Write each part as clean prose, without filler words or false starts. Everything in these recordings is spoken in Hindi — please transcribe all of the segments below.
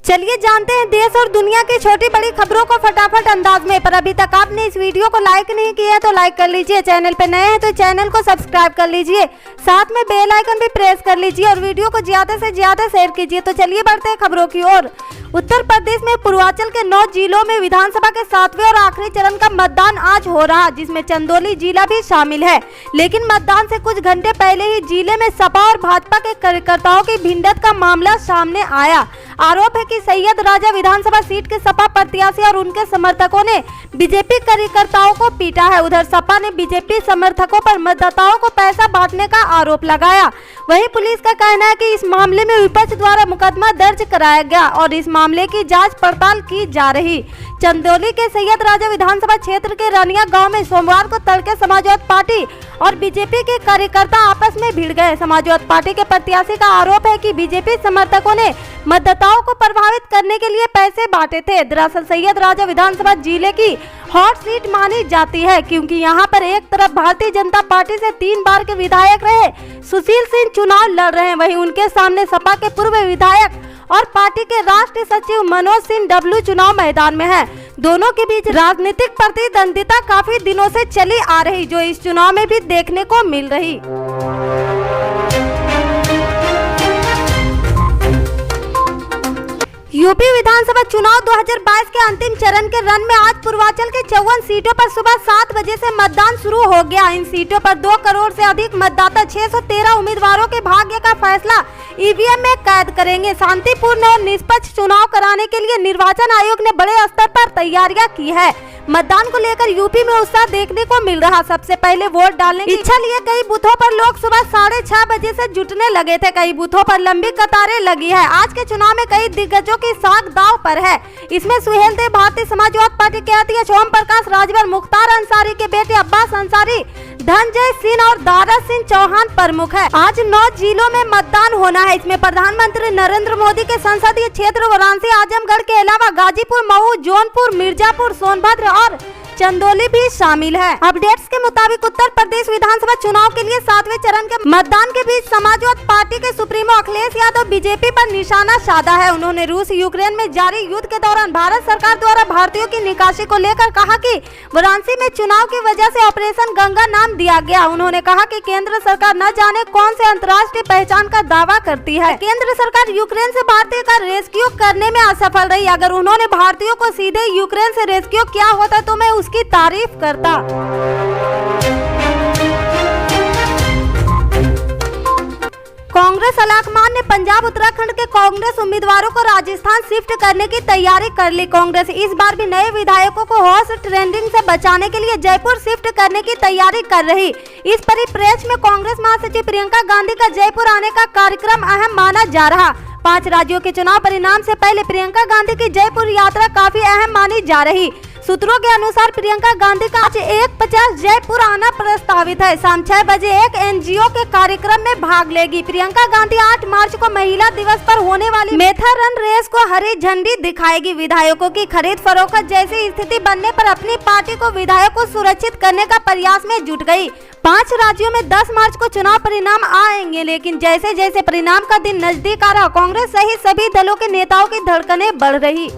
चलिए जानते हैं देश और दुनिया की छोटी बड़ी खबरों को फटाफट अंदाज में। पर अभी तक आपने इस वीडियो को लाइक नहीं किया है तो लाइक कर लीजिए, चैनल पे नए हैं तो चैनल को सब्सक्राइब कर लीजिए, साथ में बेल आइकन भी प्रेस कर लीजिए और वीडियो को ज्यादा से ज्यादा शेयर कीजिए। तो चलिए बढ़ते हैं खबरों की ओर। उत्तर प्रदेश में पूर्वांचल के 9 जिलों में विधानसभा के 7वें और आखिरी चरण का मतदान आज हो रहा, जिसमें चंदौली जिला भी शामिल है। लेकिन मतदान से कुछ घंटे पहले ही जिले में सपा और भाजपा के कार्यकर्ताओं की भिड़ंत का मामला सामने आया। आरोप है कि सैयद राजा विधानसभा सीट के सपा प्रत्याशी और उनके समर्थकों ने बीजेपी कार्यकर्ताओं को पीटा है। उधर सपा ने बीजेपी समर्थकों पर मतदाताओं को पैसा बांटने का आरोप लगाया। वहीं पुलिस का कहना है कि इस मामले में विपक्ष द्वारा मुकदमा दर्ज कराया गया और इस मामले की जांच पड़ताल की जा रही। चंदौली के सैयद राजा विधानसभा क्षेत्र के रनिया गांव में सोमवार को तड़के समाजवादी पार्टी और बीजेपी के कार्यकर्ता आपस में भिड़ गए। समाजवादी पार्टी के प्रत्याशी का आरोप है कि बीजेपी समर्थकों ने मतदाताओं को प्रभावित करने के लिए पैसे बांटे थे। दरअसल सैयद राजा विधानसभा जिले की हॉट सीट मानी जाती है, क्योंकि यहां पर एक तरफ भारतीय जनता पार्टी से 3 बार के विधायक रहे सुशील सिंह चुनाव लड़ रहे हैं, वहीं उनके सामने सपा के पूर्व विधायक और पार्टी के राष्ट्रीय सचिव मनोज सिंह डब्लू चुनाव मैदान में है। दोनों के बीच राजनीतिक प्रतिद्वंदिता काफी दिनों से चली आ रही, जो इस चुनाव में भी देखने को मिल रही। यूपी विधानसभा चुनाव 2022 के अंतिम चरण के रन में आज पूर्वांचल के 54 सीटों पर सुबह 7 बजे से मतदान शुरू हो गया। इन सीटों पर 2 करोड़ से अधिक मतदाता 613 उम्मीदवारों के भाग्य का फैसला ईवीएम में कैद करेंगे। शांतिपूर्ण और निष्पक्ष चुनाव कराने के लिए निर्वाचन आयोग ने बड़े स्तर पर तैयारियां की है। मतदान को लेकर यूपी में उत्साह देखने को मिल रहा। सबसे पहले वोट डालने की इच्छा लिए कई बूथों पर लोग सुबह 6:30 बजे से जुटने लगे थे। कई बूथों पर लंबी कतारें लगी है। आज के चुनाव में कई दिग्गजों की साख दांव पर है। इसमें सुहेलदेव भारतीय समाजवादी पार्टी के अध्यक्ष ओम प्रकाश राजभर, मुख्तार अंसारी के बेटे अब्बास अंसारी, धनंजय सिंह और दारा सिंह चौहान प्रमुख है। आज 9 जिलों में मतदान होना है। इसमें प्रधानमंत्री नरेंद्र मोदी के संसदीय क्षेत्र वाराणसी, आजमगढ़ के अलावा गाजीपुर, मऊ, जौनपुर, मिर्जापुर, सोनभद्र और चंदौली भी शामिल है। अपडेट्स के मुताबिक उत्तर प्रदेश विधानसभा चुनाव के लिए 7वें चरण के मतदान के बीच समाजवादी पार्टी के सुप्रीमो अखिलेश यादव बीजेपी पर निशाना साधा है। उन्होंने रूस यूक्रेन में जारी युद्ध के दौरान भारत सरकार द्वारा भारतीयों की निकासी को लेकर कहा कि वाराणसी में चुनाव की वजह से ऑपरेशन गंगा नाम दिया गया। उन्होंने कहा कि केंद्र सरकार न जाने कौन से अंतर्राष्ट्रीय पहचान का दावा करती है। केंद्र सरकार यूक्रेन से भारतीय का रेस्क्यू करने में असफल रही। अगर उन्होंने भारतीयों को सीधे यूक्रेन से रेस्क्यू किया होता तो मैं की तारीफ करता। कांग्रेस आलाकमान ने पंजाब उत्तराखंड के कांग्रेस उम्मीदवारों को राजस्थान शिफ्ट करने की तैयारी कर ली। कांग्रेस इस बार भी नए विधायकों को हॉर्स ट्रेडिंग से बचाने के लिए जयपुर शिफ्ट करने की तैयारी कर रही। इस परिप्रेक्ष्य में कांग्रेस महासचिव प्रियंका गांधी का जयपुर आने का कार्यक्रम अहम माना जा रहा। 5 राज्यों के चुनाव परिणाम से पहले प्रियंका गांधी की जयपुर यात्रा काफी अहम मानी जा रही। सूत्रों के अनुसार प्रियंका गांधी का आज 1:50 जयपुर आना प्रस्तावित है। शाम 6 बजे एक एनजीओ के कार्यक्रम में भाग लेगी। प्रियंका गांधी 8 मार्च को महिला दिवस पर होने वाली मैराथन रेस को हरी झंडी दिखाएगी। विधायकों की खरीद फरोख्त जैसी स्थिति बनने पर अपनी पार्टी को विधायक को सुरक्षित करने का प्रयास में जुट गई। 5 राज्यों में 10 मार्च को चुनाव परिणाम आएंगे, लेकिन जैसे जैसे परिणाम का दिन नजदीक आ रहा, कांग्रेस सहित सभी दलों के नेताओं की धड़कनें बढ़ रही।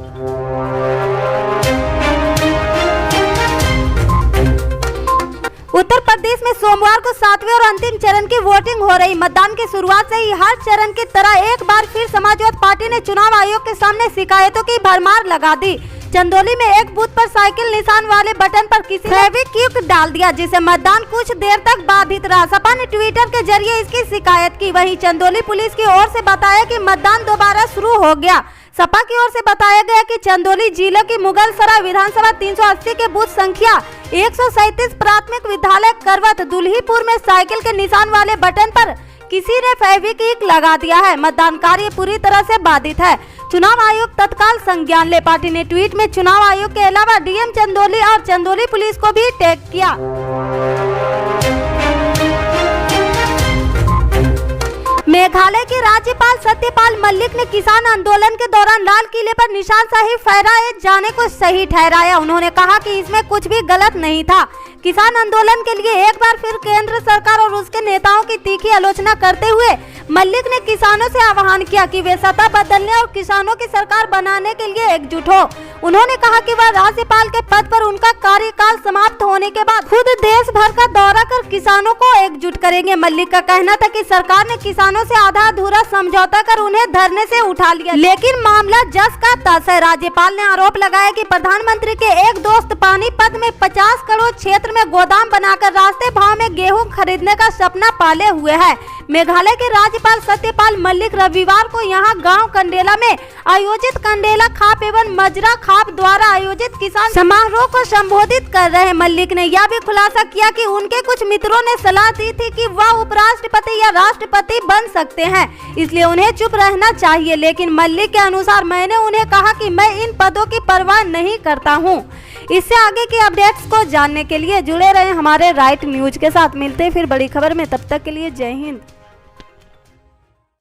उत्तर प्रदेश में सोमवार को 7वें और अंतिम चरण की वोटिंग हो रही। मतदान की शुरुआत से ही हर चरण की तरह एक बार फिर समाजवादी पार्टी ने चुनाव आयोग के सामने शिकायतों की भरमार लगा दी। चंदौली में एक बूथ पर साइकिल निशान वाले बटन पर किसी ने फेविक्विक डाल दिया, जिससे मतदान कुछ देर तक बाधित रहा। सपा ने ट्विटर के जरिए इसकी शिकायत की। वहीं चंदौली पुलिस की ओर से बताया कि मतदान दोबारा शुरू हो गया। सपा की ओर से बताया गया कि चंदौली जिले की मुगलसराय विधानसभा 380 के बूथ संख्या 137 प्राथमिक विद्यालय करवत दुल्हीपुर में साइकिल के निशान वाले बटन पर किसी ने फेविक्विक लगा दिया है। मतदान कार्य पूरी तरह से बाधित है। चुनाव आयोग तत्काल संज्ञान ले। पार्टी ने ट्वीट में चुनाव आयोग के अलावा डीएम चंदौली और चंदौली पुलिस को भी टैग किया। मेघालय के राज्यपाल सत्यपाल मलिक ने किसान आंदोलन के दौरान लाल किले पर निशानशाही फहराए जाने को सही ठहराया। उन्होंने कहा कि इसमें कुछ भी गलत नहीं था। किसान आंदोलन के लिए एक बार फिर केंद्र सरकार और उसके नेताओं की तीखी आलोचना करते हुए मल्लिक ने किसानों से आह्वान किया कि वे सत्ता बदलने और किसानों की सरकार बनाने के लिए एकजुट हो। उन्होंने कहा कि वह राज्यपाल के पद पर उनका कार्यकाल समाप्त होने के बाद खुद देश भर का दौरा कर किसानों को एकजुट करेंगे। मल्लिक का कहना था कि सरकार ने किसानों से आधा अधूरा समझौता कर उन्हें धरने से उठा लिया, लेकिन मामला जस का तस है। राज्यपाल ने आरोप लगाया कि प्रधानमंत्री के एक दोस्त पानीपत में 50 करोड़ क्षेत्र में गोदाम बनाकर रास्ते भाव में गेहूं खरीदने का सपना पाले हुए है। मेघालय के राज्यपाल सत्यपाल मलिक रविवार को यहां गांव कंडेला में आयोजित कंडेला खाप एवं मजरा खाप द्वारा आयोजित किसान समारोह को संबोधित कर रहे मलिक ने यह भी खुलासा किया कि उनके कुछ मित्रों ने सलाह दी थी कि वह उपराष्ट्रपति या राष्ट्रपति बन सकते हैं, इसलिए उन्हें चुप रहना चाहिए। लेकिन मलिक के अनुसार मैंने उन्हें कहा कि मैं इन पदों की परवाह नहीं करता हूं। इससे आगे के अपडेट्स को जानने के लिए जुड़े रहे हमारे राइट न्यूज के साथ। मिलते हैं फिर बड़ी खबर में, तब तक के लिए जय हिंद।